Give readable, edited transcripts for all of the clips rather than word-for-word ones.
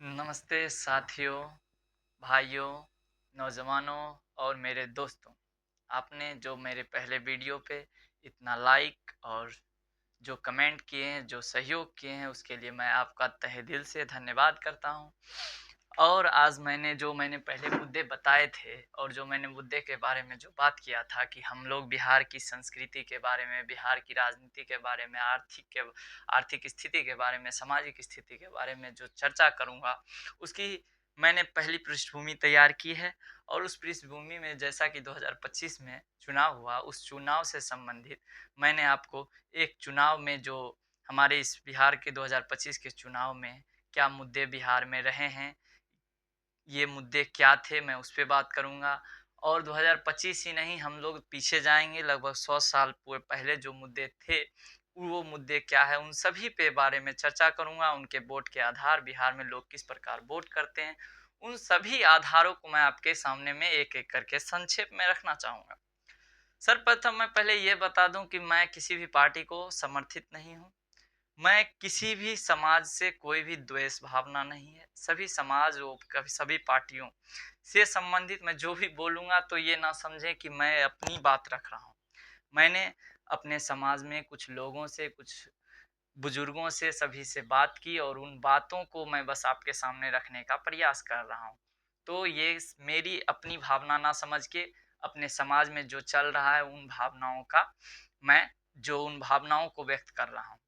नमस्ते साथियों, भाइयों, नौजवानों और मेरे दोस्तों। आपने जो मेरे पहले वीडियो पे इतना लाइक और जो कमेंट किए हैं, जो सहयोग किए हैं, उसके लिए मैं आपका तहे दिल से धन्यवाद करता हूँ। और आज मैंने पहले मुद्दे बताए थे और जो मैंने मुद्दे के बारे में जो बात किया था कि हम लोग बिहार की संस्कृति के बारे में, बिहार की राजनीति के बारे में, आर्थिक स्थिति के बारे में, सामाजिक स्थिति के बारे में जो चर्चा करूँगा, उसकी मैंने पहली पृष्ठभूमि तैयार की है। और उस पृष्ठभूमि में जैसा कि 2025 में चुनाव हुआ, उस चुनाव से संबंधित मैंने आपको एक चुनाव में जो हमारे इस बिहार के 2025 के चुनाव में क्या मुद्दे बिहार में रहे हैं, ये मुद्दे क्या थे, मैं उस पे बात करूँगा। और 2025 ही नहीं, हम लोग पीछे जाएँगे लगभग 100 साल पहले जो मुद्दे थे, वो मुद्दे क्या है, उन सभी पे बारे में चर्चा करूँगा। उनके वोट के आधार, बिहार में लोग किस प्रकार वोट करते हैं, उन सभी आधारों को मैं आपके सामने में एक-एक करके संक्षेप में रखना चाहूँगा। सर्वप्रथम मैं पहले ये बता दूँ कि मैं किसी भी पार्टी को समर्थित नहीं हूँ। मैं किसी भी समाज से कोई भी द्वेष भावना नहीं है। सभी समाज और सभी पार्टियों से संबंधित मैं जो भी बोलूँगा तो ये ना समझें कि मैं अपनी बात रख रहा हूँ। मैंने अपने समाज में कुछ लोगों से, कुछ बुजुर्गों से, सभी से बात की और उन बातों को मैं बस आपके सामने रखने का प्रयास कर रहा हूँ। तो ये मेरी अपनी भावना ना समझ के अपने समाज में जो चल रहा है उन भावनाओं का मैं उन भावनाओं को व्यक्त कर रहा हूँ।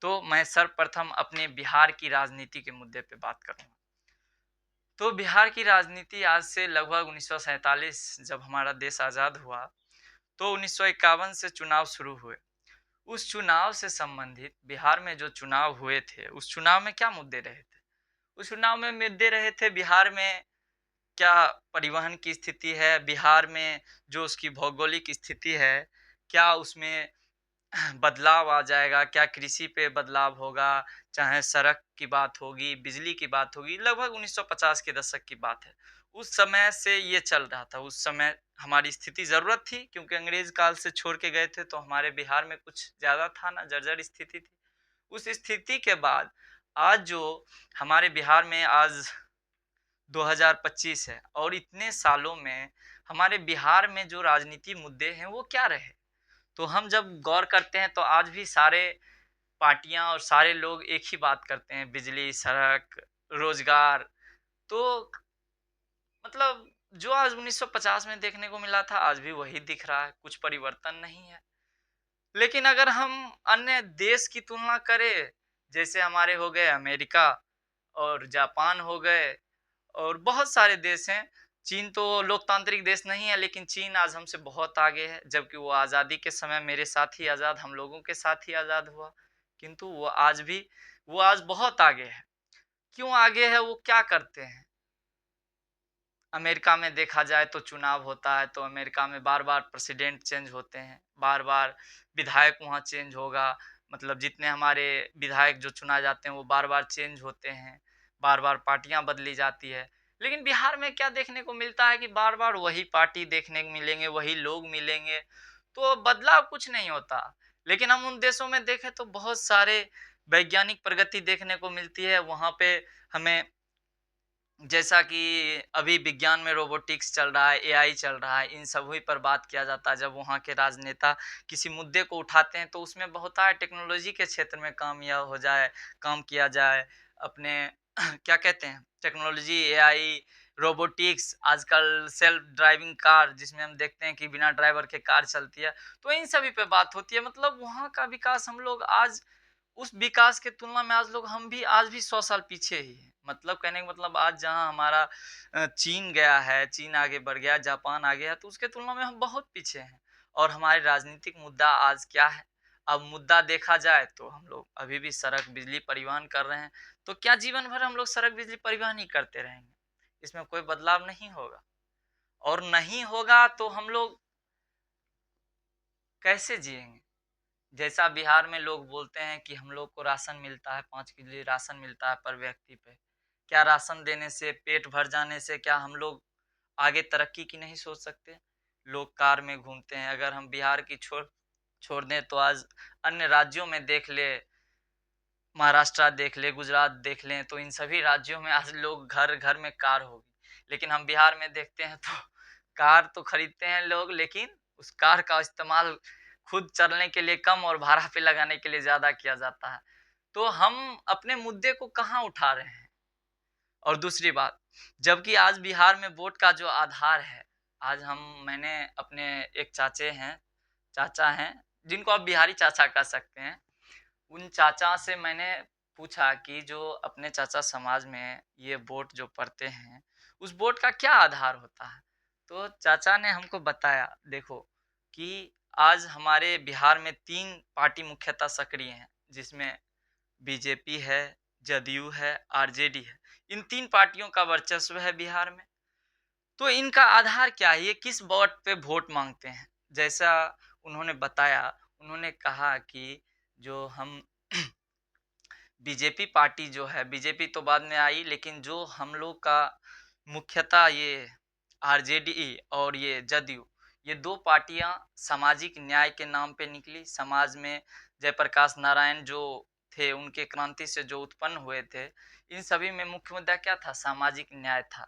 तो मैं सर्वप्रथम अपने बिहार की राजनीति के मुद्दे पे बात करूँगा। तो बिहार की राजनीति आज से लगभग 1947 जब हमारा देश आज़ाद हुआ, तो 1951 से चुनाव शुरू हुए। उस चुनाव से संबंधित बिहार में जो चुनाव हुए थे, उस चुनाव में क्या मुद्दे रहे थे? उस चुनाव में मुद्दे रहे थे बिहार में क्या परिवहन की स्थिति है, बिहार में जो उसकी भौगोलिक स्थिति है, क्या उसमें बदलाव आ जाएगा, क्या कृषि पे बदलाव होगा, चाहे सड़क की बात होगी, बिजली की बात होगी, लगभग 1950 के दशक की बात है। उस समय से ये चल रहा था, उस समय हमारी स्थिति ज़रूरत थी क्योंकि अंग्रेज़ काल से छोड़ के गए थे तो हमारे बिहार में कुछ ज़्यादा था ना, जर्जर स्थिति थी। उस स्थिति के बाद आज जो हमारे बिहार में आज 2025 है और इतने सालों में हमारे बिहार में जो राजनीति मुद्दे हैं वो क्या रहे? तो हम जब गौर करते हैं तो आज भी सारे पार्टियां और सारे लोग एक ही बात करते हैं, बिजली, सड़क, रोजगार। तो मतलब जो आज 1950 में देखने को मिला था आज भी वही दिख रहा है, कुछ परिवर्तन नहीं है। लेकिन अगर हम अन्य देश की तुलना करें, जैसे हमारे हो गए अमेरिका और जापान हो गए और बहुत सारे देश हैं। चीन तो लोकतांत्रिक देश नहीं है लेकिन चीन आज हमसे बहुत आगे है, जबकि वो आज़ादी के समय मेरे साथ ही आज़ाद, हम लोगों के साथ ही आज़ाद हुआ। किंतु वो आज बहुत आगे है। क्यों आगे है, वो क्या करते हैं? अमेरिका में देखा जाए तो चुनाव होता है तो अमेरिका में बार-बार प्रेसिडेंट चेंज होते हैं, बार-बार विधायक वहाँ चेंज होगा, मतलब जितने हमारे विधायक जो चुना जाते हैं वो बार-बार चेंज होते हैं, बार-बार पार्टियाँ बदली जाती है। लेकिन बिहार में क्या देखने को मिलता है कि बार-बार वही पार्टी देखने को मिलेंगे, वही लोग मिलेंगे, तो बदलाव कुछ नहीं होता। लेकिन हम उन देशों में देखें तो बहुत सारे वैज्ञानिक प्रगति देखने को मिलती है, वहाँ पे हमें जैसा कि अभी विज्ञान में रोबोटिक्स चल रहा है, एआई चल रहा है, इन सभी पर बात किया जाता है। जब वहाँ के राजनेता किसी मुद्दे को उठाते हैं तो उसमें बहुत सारे टेक्नोलॉजी के क्षेत्र में काम किया जाए। अपने क्या कहते हैं, टेक्नोलॉजी, एआई, रोबोटिक्स, आजकल सेल्फ ड्राइविंग कार जिसमें हम देखते हैं कि बिना ड्राइवर के कार चलती है। तो इन सभी पे बात होती है, मतलब वहाँ का विकास हम लोग आज उस विकास के तुलना में हम भी 100 साल पीछे ही हैं। मतलब कहने का मतलब आज जहाँ हमारा चीन गया है, चीन आगे बढ़ गया, जापान आ गया, तो उसके तुलना में हम बहुत पीछे हैं। और हमारे राजनीतिक मुद्दा आज क्या है? अब मुद्दा देखा जाए तो हम लोग अभी भी सड़क, बिजली, परिवहन कर रहे हैं। तो क्या जीवन भर हम लोग सड़क, बिजली, परिवहन ही करते रहेंगे? इसमें कोई बदलाव नहीं होगा और नहीं होगा तो हम लोग कैसे जिएँगे? जैसा बिहार में लोग बोलते हैं कि हम लोग को राशन मिलता है, 5 के लिए राशन मिलता है पर व्यक्ति पे। क्या राशन देने से, पेट भर जाने से क्या हम लोग आगे तरक्की की नहीं सोच सकते? लोग कार में घूमते हैं, अगर हम बिहार की छोड़ छोड़ दें तो आज अन्य राज्यों में देख ले, महाराष्ट्र देख ले, गुजरात देख लें, तो इन सभी राज्यों में आज लोग घर घर में कार होगी। लेकिन हम बिहार में देखते हैं तो कार तो खरीदते हैं लोग, लेकिन उस कार का इस्तेमाल खुद चलने के लिए कम और भाड़ा पे लगाने के लिए ज्यादा किया जाता है। तो हम अपने मुद्दे को कहाँ उठा रहे हैं? और दूसरी बात, जबकि आज बिहार में वोट का जो आधार है, आज मैंने अपने एक चाचा हैं, जिनको आप बिहारी चाचा कह सकते हैं, उन चाचा से मैंने पूछा कि जो अपने चाचा समाज में ये वोट जो पड़ते हैं, उस वोट का क्या आधार होता है? तो चाचा ने हमको बताया, देखो कि आज हमारे बिहार में 3 पार्टी मुख्यतः सक्रिय हैं, जिसमें बीजेपी है, जदयू है, आरजेडी है। इन 3 पार्टियों का वर्चस्व है बिहार में। तो इनका आधार क्या है? ये किस बात पे वोट मांगते हैं? जैसा उन्होंने बताया, उन्होंने कहा कि जो हम बीजेपी पार्टी जो है, बीजेपी तो बाद में आई, लेकिन जो हम लोग का मुख्यतः ये आरजेडी और ये जदयू, ये 2 पार्टियां सामाजिक न्याय के नाम पे निकली। समाज में जयप्रकाश नारायण जो थे, उनके क्रांति से जो उत्पन्न हुए थे, इन सभी में मुख्य मुद्दा क्या था? सामाजिक न्याय था।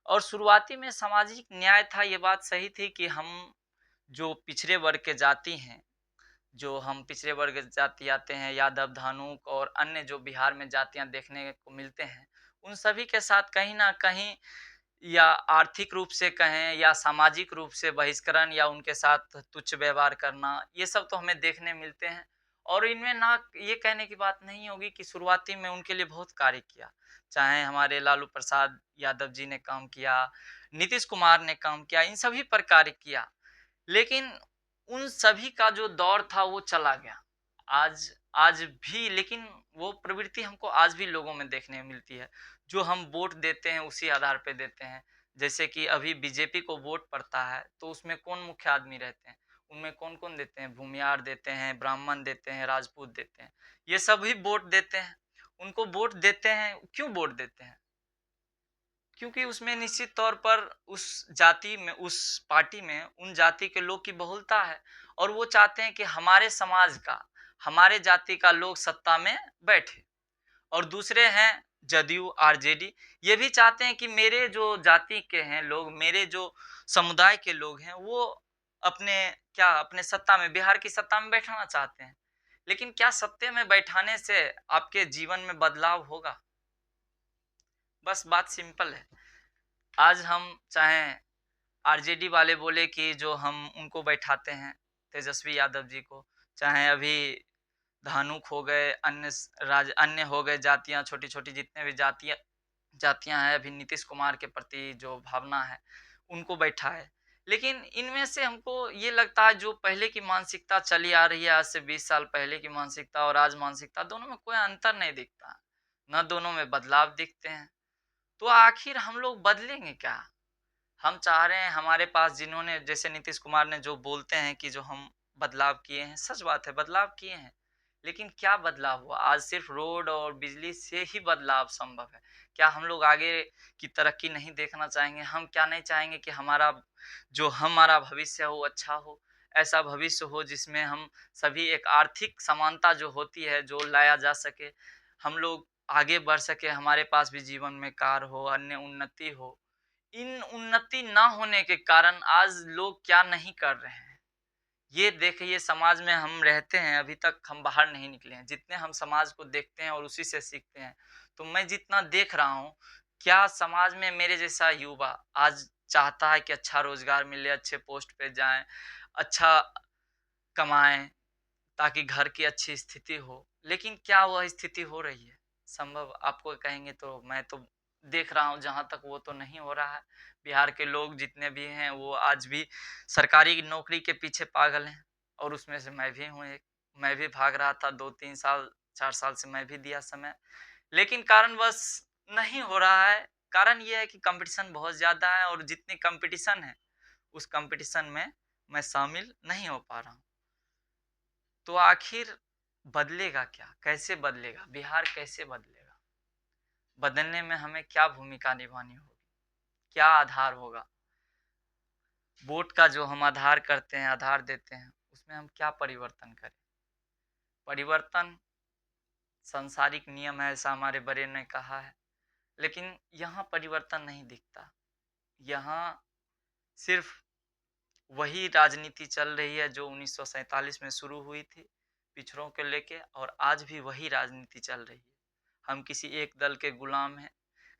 और शुरुआती में सामाजिक न्याय था, ये बात सही थी कि हम जो पिछड़े वर्ग के जाति हैं, जो हम पिछड़े वर्ग जाति आते हैं, यादव, धानुक और अन्य जो बिहार में जातियां देखने को मिलते हैं, उन सभी के साथ कहीं ना कहीं, या आर्थिक रूप से कहें या सामाजिक रूप से बहिष्करण या उनके साथ तुच्छ व्यवहार करना, ये सब तो हमें देखने मिलते हैं। और इनमें ना ये कहने की बात नहीं होगी कि शुरुआती में उनके लिए बहुत कार्य किया, चाहे हमारे लालू प्रसाद यादव जी ने काम किया, नीतीश कुमार ने काम किया, इन सभी पर कार्य किया। लेकिन उन सभी का जो दौर था वो चला गया। आज आज भी लेकिन वो प्रवृत्ति हमको आज भी लोगों में देखने में मिलती है। जो हम वोट देते हैं उसी आधार पे देते हैं। जैसे कि अभी बीजेपी को वोट पड़ता है तो उसमें कौन मुख्य आदमी रहते हैं? उनमें कौन-कौन देते हैं? भूमियार देते हैं, ब्राह्मण देते हैं, राजपूत देते हैं। ये सभी वोट देते हैं। उनको वोट देते हैं, क्यों वोट देते हैं? क्योंकि उसमें निश्चित तौर पर उस जाति में, उस पार्टी में उन जाति के लोग की बहुलता है, और वो चाहते हैं कि हमारे समाज का, हमारे जाति का लोग सत्ता में बैठे। और दूसरे हैं जदयू, आरजेडी, ये भी चाहते हैं कि मेरे जो जाति के हैं लोग, मेरे जो समुदाय के लोग हैं, वो अपने क्या, अपने सत्ता में, बिहार की सत्ता में बैठाना चाहते हैं। लेकिन क्या सत्ता में बैठाने से आपके जीवन में बदलाव होगा? बस बात सिंपल है। आज हम चाहे आरजेडी वाले बोले कि जो हम उनको बैठाते हैं, तेजस्वी यादव जी को, चाहे अभी धानुक हो गए, अन्य हो गए जातियां, छोटी छोटी जितने भी जातियां जातियां हैं, अभी नीतीश कुमार के प्रति जो भावना है उनको बैठा है। लेकिन इनमें से हमको ये लगता है, जो पहले की मानसिकता चली आ रही है, आज से 20 साल पहले की मानसिकता और आज मानसिकता, दोनों में कोई अंतर नहीं दिखता, न दोनों में बदलाव दिखते हैं। तो आखिर हम लोग बदलेंगे क्या? हम चाह रहे हैं, हमारे पास जिन्होंने, जैसे नीतीश कुमार ने जो बोलते हैं कि जो हम बदलाव किए हैं, सच बात है, बदलाव किए हैं। लेकिन क्या बदलाव हुआ? आज सिर्फ रोड और बिजली से ही बदलाव संभव है। क्या हम लोग आगे की तरक्की नहीं देखना चाहेंगे? हम क्या नहीं चाहेंगे कि हमारा भविष्य हो, अच्छा हो? ऐसा भविष्य हो जिसमें हम सभी, एक आर्थिक समानता जो होती है, जो लाया जा सके, हम लोग आगे बढ़ सके, हमारे पास भी जीवन में कार हो, अन्य उन्नति हो। इन उन्नति ना होने के कारण आज लोग क्या नहीं कर रहे हैं, ये देखिए। समाज में हम रहते हैं, अभी तक हम बाहर नहीं निकले हैं। जितने हम समाज को देखते हैं और उसी से सीखते हैं, तो मैं जितना देख रहा हूँ, क्या समाज में मेरे जैसा युवा आज चाहता है कि अच्छा रोजगार मिले, अच्छे पोस्ट पे जाएं, अच्छा कमाएं, ताकि घर की अच्छी स्थिति हो। लेकिन क्या वह स्थिति हो रही है संभव? आपको कहेंगे तो मैं तो देख रहा हूँ जहां तक, वो तो नहीं हो रहा है। बिहार के लोग जितने भी हैं वो आज भी सरकारी नौकरी के पीछे पागल हैं, और उसमें से मैं भी हूँ एक। मैं भी भाग रहा था, 2-3 साल, 4 साल से मैं भी दिया समय, लेकिन कारणवश नहीं हो रहा है। कारण ये है कि कंपटीशन बहुत ज्यादा है, और जितनी कंपटीशन है उस कंपटीशन में मैं शामिल नहीं हो पा रहा हूँ। तो आखिर बदलेगा क्या? कैसे बदलेगा बिहार? कैसे बदलेगा? बदलने में हमें क्या भूमिका निभानी होगी? क्या आधार होगा? वोट का जो हम आधार करते हैं, आधार देते हैं, उसमें हम क्या परिवर्तन करें? परिवर्तन सांसारिक नियम है, ऐसा हमारे बड़े ने कहा है। लेकिन यहाँ परिवर्तन नहीं दिखता। यहाँ सिर्फ वही राजनीति चल रही है जो 1947 में शुरू हुई थी पिछड़ों को लेके, और आज भी वही राजनीति चल रही है। हम किसी एक दल के गुलाम हैं।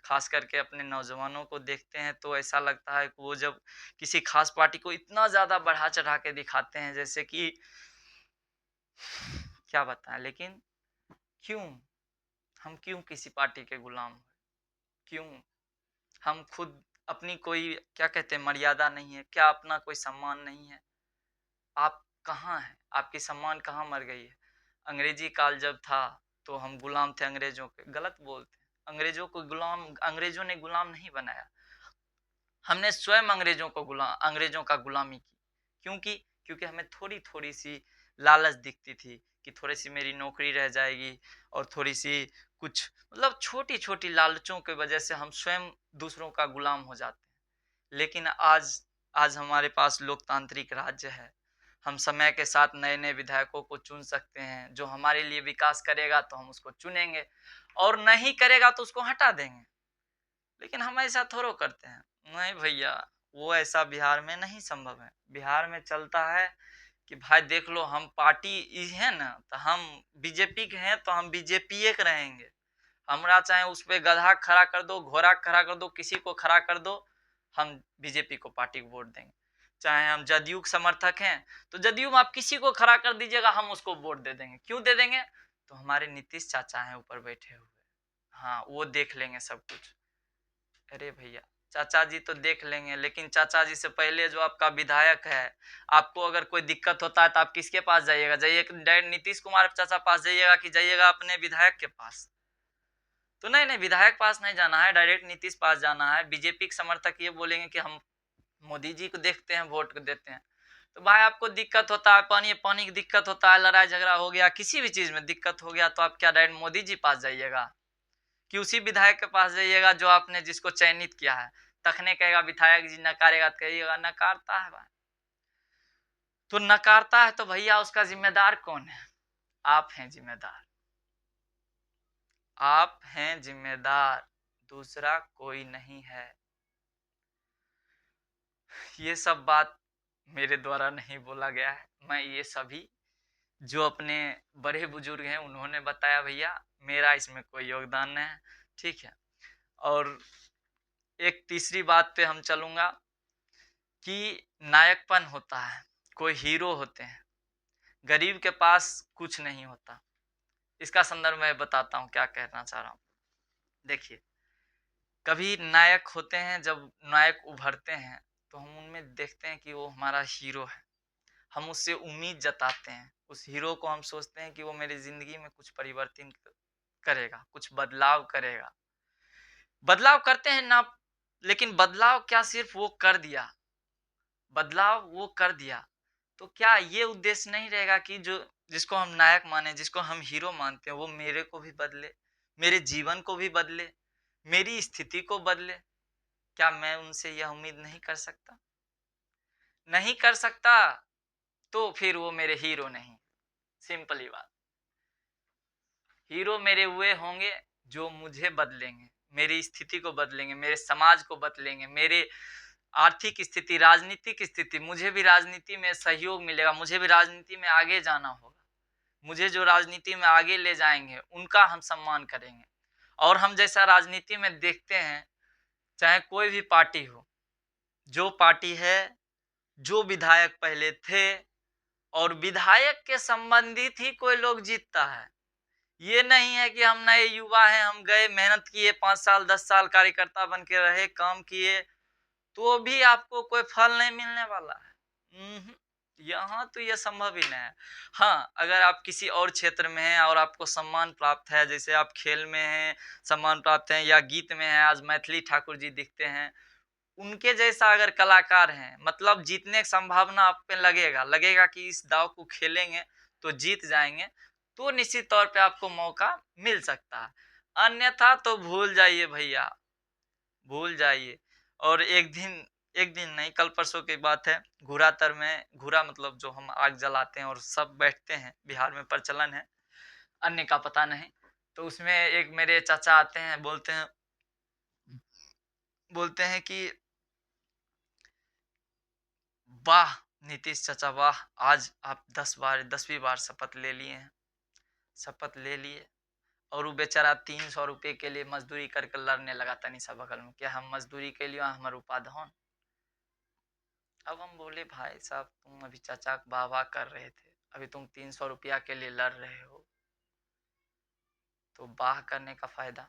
खास करके अपने नौजवानों को देखते हैं तो ऐसा लगता है कि वो जब किसी खास पार्टी को इतना ज़्यादा बढ़ा चढ़ा के दिखाते हैं, जैसे कि क्या बताएं। लेकिन क्यों, हम क्यों किसी पार्टी के गुलाम हैं? क्यों हम खुद अपनी कोई क्या कहते हैं मर्यादा नहीं है क्या? अपना कोई सम्मान नहीं है? आप कहाँ हैं? आपकी सम्मान कहाँ मर गई है? अंग्रेजी काल जब था तो हम गुलाम थे अंग्रेजों के, गलत बोलते हैं। अंग्रेजों को गुलाम, अंग्रेजों ने गुलाम नहीं बनाया, हमने स्वयं अंग्रेजों का गुलामी की। क्योंकि हमें थोड़ी थोड़ी सी लालच दिखती थी कि थोड़ी सी मेरी नौकरी रह जाएगी, और थोड़ी सी कुछ मतलब छोटी छोटी लालचों की वजह से हम स्वयं दूसरों का गुलाम हो जाते हैं। लेकिन आज आज हमारे पास लोकतांत्रिक राज्य है। हम समय के साथ नए नए विधायकों को चुन सकते हैं। जो हमारे लिए विकास करेगा तो हम उसको चुनेंगे, और नहीं करेगा तो उसको हटा देंगे। लेकिन हम ऐसा थोड़ो करते हैं। नहीं भैया, वो ऐसा बिहार में नहीं संभव है। बिहार में चलता है कि भाई देख लो, हम पार्टी है ना, तो हम बीजेपी के हैं तो हम बीजेपी के रहेंगे। हमरा चाहे उस पे गधा खड़ा कर दो, घोड़ा खड़ा कर दो, किसी को खड़ा कर दो, हम बीजेपी को पार्टी को वोट देंगे। चाहे हम जदयू के समर्थक हैं तो जदयू में आप किसी को खड़ा कर दीजिएगा, हम उसको वोट दे देंगे। क्यों दे देंगे? तो हमारे नीतीश चाचा हैं ऊपर बैठे हुए, हाँ वो देख लेंगे सब कुछ। अरे भैया, चाचा जी तो देख लेंगे, लेकिन चाचा जी से पहले जो आपका विधायक है, आपको अगर कोई दिक्कत होता है तो आप किसके पास जाइएगा? जाइएगा डायरेक्ट नीतीश कुमार चाचा पास जाइएगा कि जाइएगा अपने विधायक के पास? तो नहीं नहीं, विधायक पास नहीं जाना है, डायरेक्ट नीतीश पास जाना है। बीजेपी के समर्थक ये बोलेंगे कि हम मोदी जी को देखते हैं, वोट को देते हैं। तो भाई आपको दिक्कत होता है, पानी की दिक्कत होता है, लड़ाई झगड़ा हो गया, किसी भी चीज में दिक्कत हो गया, तो आप क्या डायरेक्ट मोदी जी पास जाइएगा कि उसी विधायक के पास जाइएगा जो आपने जिसको चयनित किया है? तखने कहेगा विधायक जी, नकारेगा तो कहिएगा नकारता है भाई। तो नकारता है तो भैया उसका जिम्मेदार कौन है? आप हैं जिम्मेदार, आप हैं जिम्मेदार, दूसरा कोई नहीं है। ये सब बात मेरे द्वारा नहीं बोला गया है, मैं ये सभी जो अपने बड़े बुजुर्ग हैं उन्होंने बताया भैया, मेरा इसमें कोई योगदान नहीं है। ठीक है। और एक तीसरी बात पे हम चलूंगा कि नायकपन होता है, कोई हीरो होते हैं, गरीब के पास कुछ नहीं होता। इसका संदर्भ मैं बताता हूँ क्या कहना चाह रहा हूँ। देखिए, कभी नायक होते हैं, जब नायक उभरते हैं तो हम उनमें देखते हैं कि वो हमारा हीरो है, हम उससे उम्मीद जताते हैं। उस हीरो को हम सोचते हैं कि वो मेरी जिंदगी में कुछ परिवर्तन करेगा, कुछ बदलाव करेगा। बदलाव करते हैं ना, लेकिन बदलाव क्या सिर्फ वो कर दिया, बदलाव वो कर दिया तो क्या ये उद्देश्य नहीं रहेगा कि जो जिसको हम नायक माने, जिसको हम हीरो मानते हैं, वो मेरे को भी बदले, मेरे जीवन को भी बदले, मेरी स्थिति को बदले? क्या मैं उनसे यह उम्मीद नहीं कर सकता? नहीं कर सकता तो फिर वो मेरे हीरो नहीं। सिंपली बात। हीरो मेरे हुए होंगे जो मुझे बदलेंगे, मेरी स्थिति को बदलेंगे, मेरे समाज को बदलेंगे, मेरे आर्थिक स्थिति, राजनीतिक स्थिति, मुझे भी राजनीति में सहयोग मिलेगा, मुझे भी राजनीति में आगे जाना होगा। मुझे जो राजनीति में आगे ले जाएंगे उनका हम सम्मान करेंगे। और हम जैसा राजनीति में देखते हैं, चाहे कोई भी पार्टी हो, जो पार्टी है, जो विधायक पहले थे और विधायक के संबंधित ही कोई लोग जीतता है। ये नहीं है कि हम नए युवा हैं, हम गए, मेहनत किए, 5 साल 10 साल कार्यकर्ता बन के रहे, काम किए, तो भी आपको कोई फल नहीं मिलने वाला है। यहाँ तो ये संभव ही नहीं है। हाँ, अगर आप किसी और क्षेत्र में हैं और आपको सम्मान प्राप्त है, जैसे आप खेल में हैं, सम्मान प्राप्त है, या गीत में हैं, आज मैथिली ठाकुर जी दिखते हैं, उनके जैसा अगर कलाकार हैं, मतलब जीतने की संभावना आप पे लगेगा कि इस दाव को खेलेंगे तो जीत जाएंगे, तो निश्चित तौर पे आपको मौका मिल सकता है। अन्यथा तो भूल जाइए भैया, भूल जाइए। और एक दिन नहीं, कल परसों की बात है, घुरातर में, घुरा मतलब जो हम आग जलाते हैं और सब बैठते हैं, बिहार में प्रचलन है, अन्य का पता नहीं। तो उसमें एक मेरे चाचा आते हैं, बोलते हैं कि वाह नीतीश चाचा वाह, आज आप 10वीं बार शपथ ले लिए हैं, शपथ ले लिए। और वो बेचारा 300 रुपये के लिए मजदूरी करके लड़ने लगा तनिषा बगल में, क्या हम मजदूरी के लिए हमारे उपाधन। अब हम बोले भाई साहब तुम अभी चाचा वाह वाह कर रहे थे, अभी तुम 300 रुपया के लिए लड़ रहे हो, तो वाह करने का फायदा।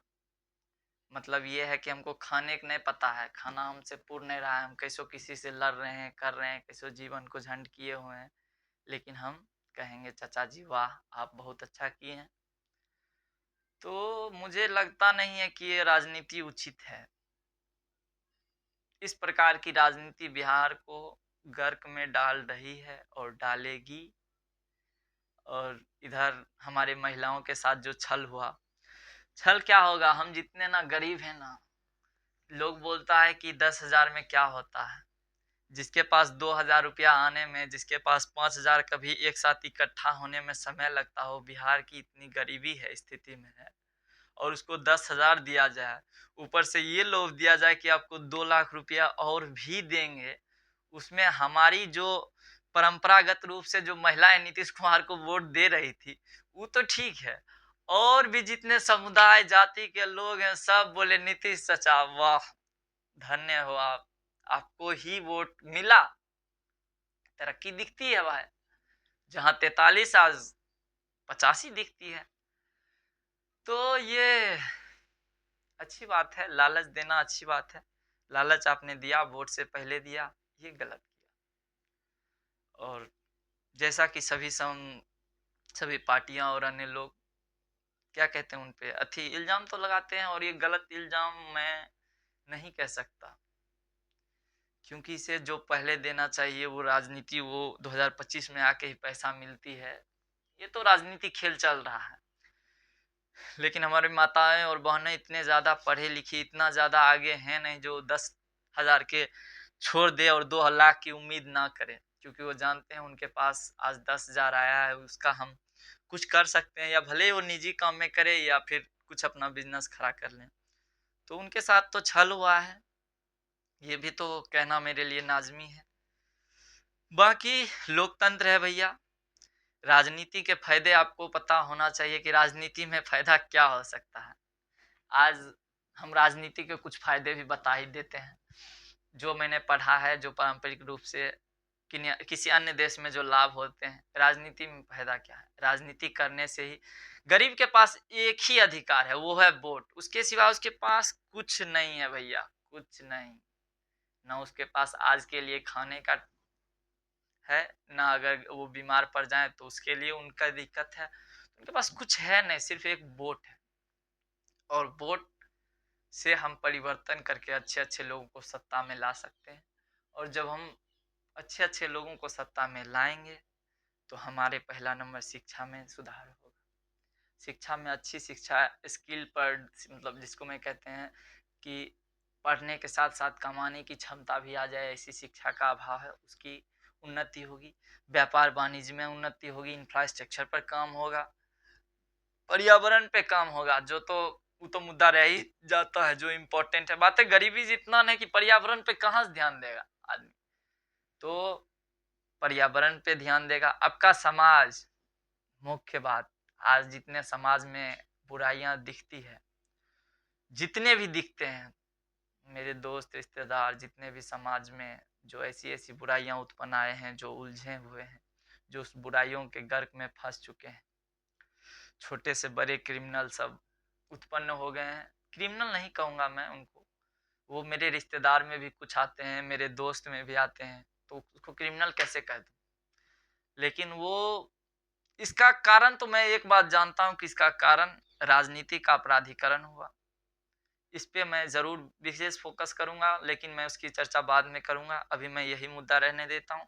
मतलब ये है कि हमको खाने का नहीं पता है, खाना हमसे पूर नहीं रहा है, हम कैसो किसी से लड़ रहे हैं, कर रहे हैं, कैसो जीवन को झंड किए हुए हैं, लेकिन हम कहेंगे चाचा जी वाह आप बहुत अच्छा किए हैं। तो मुझे लगता नहीं है कि ये राजनीति उचित है। इस प्रकार की राजनीति बिहार को गर्क में डाल रही है और डालेगी। और इधर हमारे महिलाओं के साथ जो छल हुआ, छल क्या होगा, हम जितने ना गरीब हैं ना, लोग बोलता है कि 10,000 में क्या होता है, जिसके पास 2,000 रुपया आने में, जिसके पास 5,000 कभी एक साथ इकट्ठा होने में समय लगता हो, बिहार की इतनी गरीबी है, स्थिति में है, और उसको 10,000 दिया जाए, ऊपर से ये लोभ दिया जाए कि आपको 2 लाख रुपया और भी देंगे। उसमें हमारी जो परंपरागत रूप से जो महिलाएं नीतीश कुमार को वोट दे रही थी वो तो ठीक है, और भी जितने समुदाय जाति के लोग हैं सब बोले नीतीश चाचा वाह धन्य हो आप, आपको ही वोट मिला, तरक्की दिखती है भाई, जहां 43 आज 85 दिखती है। तो ये अच्छी बात है, लालच देना अच्छी बात है, लालच आपने दिया वोट से पहले दिया, ये गलत किया। और जैसा कि सभी पार्टियां और अन्य लोग क्या कहते हैं उन पे इल्जाम तो लगाते हैं, और ये गलत इल्जाम मैं नहीं कह सकता, क्योंकि इसे जो पहले देना चाहिए वो राजनीति, वो 2025 में आके ही पैसा मिलती है, ये तो राजनीति खेल चल रहा है। लेकिन हमारी माताएं और बहनें इतने ज्यादा पढ़े लिखी, इतना ज्यादा आगे हैं नहीं जो 10,000 के छोड़ दे और 2 लाख की उम्मीद ना करें, क्योंकि वो जानते हैं उनके पास आज 10,000 आया है, उसका हम कुछ कर सकते हैं, या भले वो निजी काम में करे या फिर कुछ अपना बिजनेस खड़ा कर लें। तो उनके साथ तो छल हुआ है, ये भी तो कहना मेरे लिए लाजमी है। बाकी लोकतंत्र है भैया, राजनीति के फायदे आपको पता होना चाहिए कि राजनीति में फायदा क्या हो सकता है। आज हम राजनीति के कुछ फायदे भी बता ही देते हैं, जो मैंने पढ़ा है, जो पारंपरिक रूप से किसी अन्य देश में जो लाभ होते हैं। राजनीति में फायदा क्या है, राजनीति करने से ही गरीब के पास एक ही अधिकार है, वो है वोट, उसके सिवा उसके पास कुछ नहीं है भैया, कुछ नहीं, ना उसके पास आज के लिए खाने का है, ना अगर वो बीमार पड़ जाए तो उसके लिए उनका दिक्कत है, उनके पास कुछ है नहीं, सिर्फ एक वोट है। और वोट से हम परिवर्तन करके अच्छे अच्छे लोगों को सत्ता में ला सकते हैं, और जब हम अच्छे अच्छे लोगों को सत्ता में लाएंगे तो हमारे पहला नंबर शिक्षा में सुधार होगा। शिक्षा में अच्छी शिक्षा, स्किल पर, मतलब जिसको मैं कहते हैं कि पढ़ने के साथ साथ कमाने की क्षमता भी आ जाए, ऐसी शिक्षा का अभाव है, उसकी उन्नति होगी। व्यापार वाणिज्य में उन्नति होगी, इंफ्रास्ट्रक्चर पर काम होगा, पर्यावरण पे काम होगा, जो तो वो तो मुद्दा रह ही जाता है, जो इम्पोर्टेंट है। बात है गरीबी जितना नहीं कि पर्यावरण पे कहाँ से ध्यान देगा आदमी, तो पर्यावरण पे ध्यान देगा। आपका समाज, मुख्य बात, आज जितने समाज में बुराइयां दिखती है, जितने भी दिखते हैं मेरे दोस्त रिश्तेदार, जितने भी समाज में जो ऐसी ऐसी बुराइयां उत्पन्न आए हैं, जो उलझे हुए हैं, जो उस बुराइयों के गर्क में फंस चुके हैं, छोटे से बड़े क्रिमिनल सब उत्पन्न हो गए हैं। क्रिमिनल नहीं कहूँगा मैं उनको, वो मेरे रिश्तेदार में भी कुछ आते हैं, मेरे दोस्त में भी आते हैं, तो उसको क्रिमिनल कैसे कह दूँ। लेकिन वो, इसका कारण तो मैं एक बात जानता हूँ कि इसका कारण राजनीति का अपराधीकरण हुआ। इस पे मैं जरूर विशेष फोकस करूंगा, लेकिन मैं उसकी चर्चा बाद में करूंगा, अभी मैं यही मुद्दा रहने देता हूँ।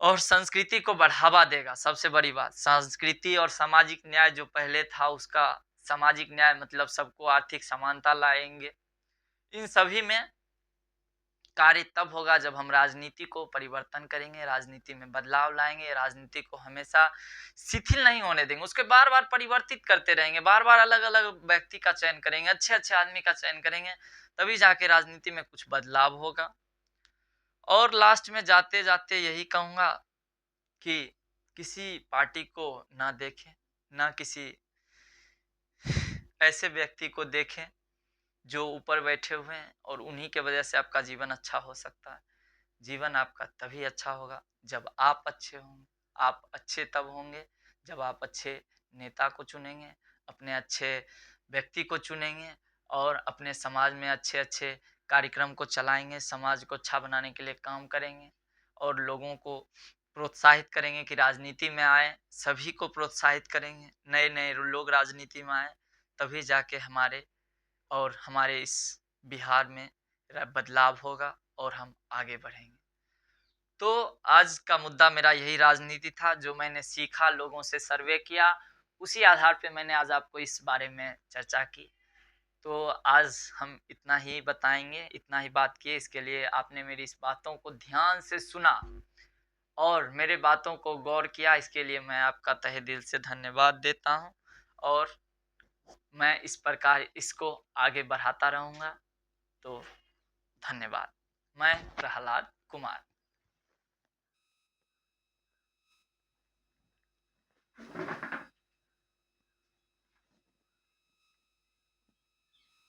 और संस्कृति को बढ़ावा देगा, सबसे बड़ी बात संस्कृति और सामाजिक न्याय जो पहले था उसका, सामाजिक न्याय मतलब सबको आर्थिक समानता लाएंगे, इन सभी में कार्य तब होगा जब हम राजनीति को परिवर्तन करेंगे, राजनीति में बदलाव लाएंगे, राजनीति को हमेशा शिथिल नहीं होने देंगे, उसके बार बार परिवर्तित करते रहेंगे, बार बार अलग अलग व्यक्ति का चयन करेंगे, अच्छे अच्छे आदमी का चयन करेंगे, तभी जाके राजनीति में कुछ बदलाव होगा। और लास्ट में जाते जाते यही कहूंगा कि किसी पार्टी को ना देखें, ना किसी ऐसे व्यक्ति को देखें जो ऊपर बैठे हुए हैं और उन्हीं के वजह से आपका जीवन अच्छा हो सकता है। जीवन आपका तभी अच्छा होगा जब आप अच्छे होंगे। आप अच्छे तब होंगे जब आप अच्छे नेता को चुनेंगे, अपने अच्छे व्यक्ति को चुनेंगे और अपने समाज में अच्छे अच्छे कार्यक्रम को चलाएंगे, समाज को अच्छा बनाने के लिए काम करेंगे और लोगों को प्रोत्साहित करेंगे कि राजनीति में आए, सभी को प्रोत्साहित करेंगे, नए नए लोग राजनीति में आए, तभी जाके हमारे इस बिहार में बदलाव होगा और हम आगे बढ़ेंगे। तो आज का मुद्दा मेरा यही राजनीति था, जो मैंने सीखा, लोगों से सर्वे किया, उसी आधार पे मैंने आज आपको इस बारे में चर्चा की। तो आज हम इतना ही बताएंगे, इतना ही बात किए। इसके लिए आपने मेरी इस बातों को ध्यान से सुना और मेरे बातों को गौर किया, इसके लिए मैं आपका तहे दिल से धन्यवाद देता हूँ और मैं इस प्रकार इसको आगे बढ़ाता रहूँगा। तो धन्यवाद। मैं प्रहलाद कुमार।